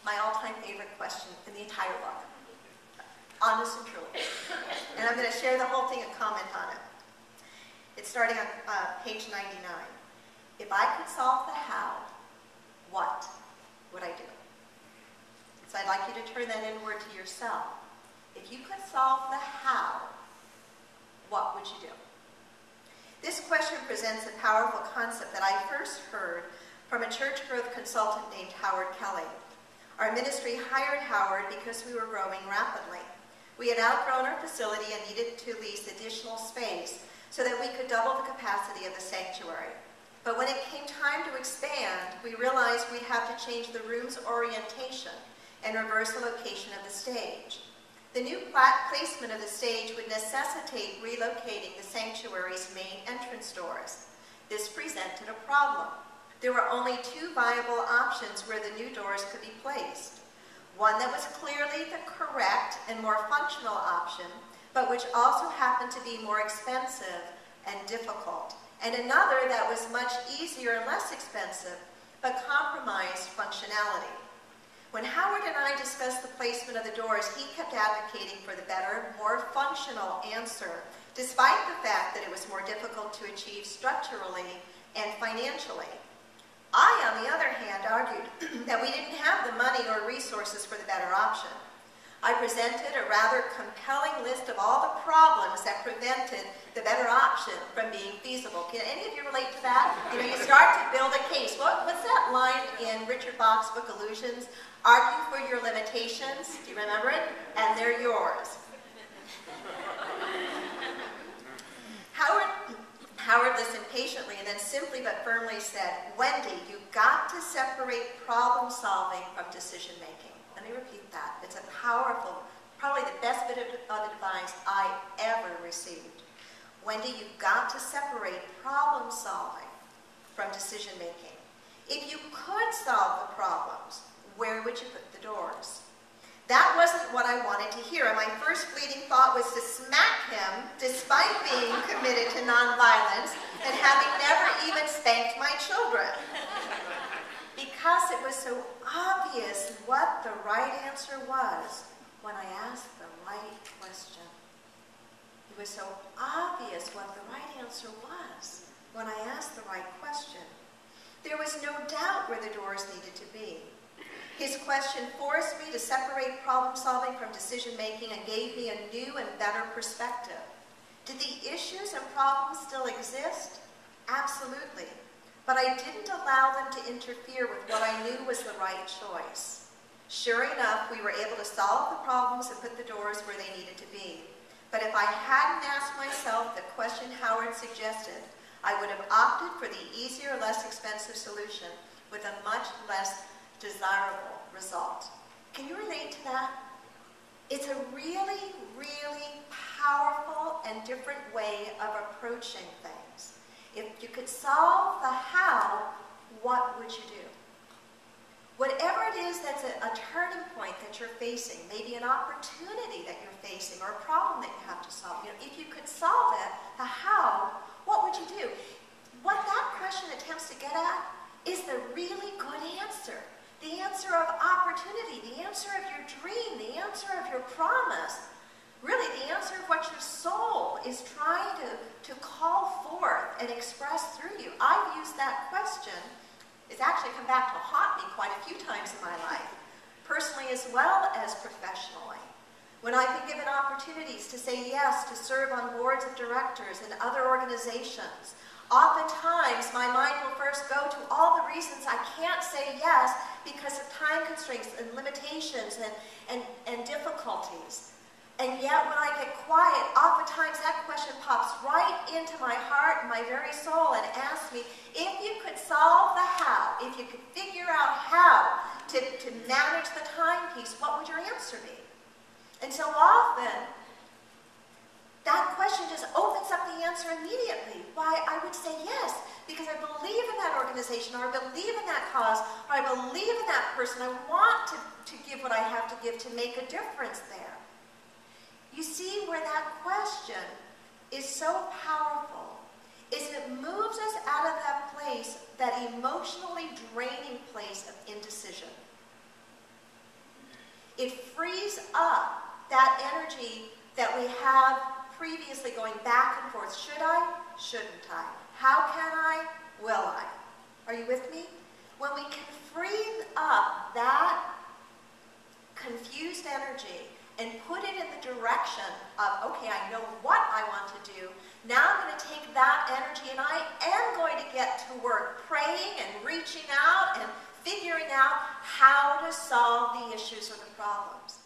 my all-time favorite question in the entire book. Honest and truly. And I'm going to share the whole thing and comment on it. It's starting on page 99. If I could solve the how, what would I do? So I'd like you to turn that inward to yourself. If you could solve the how, what would you do? This question presents a powerful concept that I first heard from a church growth consultant named Howard Kelly. Our ministry hired Howard because we were growing rapidly. We had outgrown our facility and needed to lease additional space so that we could double the capacity of the sanctuary. But when it came time to expand, we realized we'd have to change the room's orientation and reverse the location of the stage. The new placement of the stage would necessitate relocating the sanctuary's main entrance doors. This presented a problem. There were only two viable options where the new doors could be placed. One that was clearly the correct and more functional option, but which also happened to be more expensive and difficult, and another that was much easier and less expensive, but compromised functionality. When Howard and I discussed the placement of the doors, he kept advocating for the better, more functional answer, despite the fact that it was more difficult to achieve structurally and financially. I, on the other hand, argued that we didn't have the money or resources for the better option. I presented a rather compelling list of all the problems that prevented the better option from being feasible. Can any of you relate to that? You know, you start to build a case. What's that line in Richard Bach's book, Illusions? Argue for your limitations. Do you remember it? And they're yours. Howard listened patiently and then simply but firmly said, Wendy, you've got to separate problem solving from decision making. Let me repeat that. It's a powerful, probably the best bit of advice I ever received. Wendy, you've got to separate problem solving from decision making. If you could solve the problems, where would you put the doors? That wasn't what I wanted to hear, and my first fleeting thought was to smack him, despite being committed to nonviolence and having never even spanked my children. Because it was so obvious what the right answer was when I asked the right question. It was so obvious what the right answer was when I asked the right question. There was no doubt where the doors needed to be. His question forced me to separate problem solving from decision making and gave me a new and better perspective. Did the issues and problems still exist? Absolutely. But I didn't allow them to interfere with what I knew was the right choice. Sure enough, we were able to solve the problems and put the doors where they needed to be. But if I hadn't asked myself the question Howard suggested, I would have opted for the easier, less expensive solution with a much less desirable result. Can you relate to that? It's a really, really powerful and different way of approaching things. If you could solve the how, what would you do? Whatever it is that's a turning point that you're facing, maybe an opportunity that you're facing or a problem that you have to solve, if you could solve it, the how, what would you do? What that question attempts to get at is the really good answer. The answer of opportunity, the answer of your dream, the answer of your promise. Really, the answer of what your soul is trying to call forth and express through you. I've used that question. It's actually come back to haunt me quite a few times in my life, personally as well as professionally. When I've been given opportunities to say yes to serve on boards of directors and other organizations, oftentimes my mind will first go to all the reasons I can't say yes because of time constraints and limitations and difficulties. And yet when I get quiet, oftentimes that question pops right into my heart and my very soul and asks me, if you could solve the how, if you could figure out how to manage the timepiece, what would your answer be? And so often, that question just opens up the answer immediately. Why I would say yes, because I believe in that organization, or I believe in that cause, or I believe in that person. I want to give what I have to give to make a difference there. You see where that question is so powerful, is it moves us out of that place, that emotionally draining place of indecision. It frees up that energy that we have previously going back and forth. Should I? Shouldn't I? How can I? Will I? Are you with me? When we can free up that confused energy and put it in the direction of, okay, I know what I want to do. Now I'm going to take that energy and I am going to get to work praying and reaching out and figuring out how to solve the issues or the problems.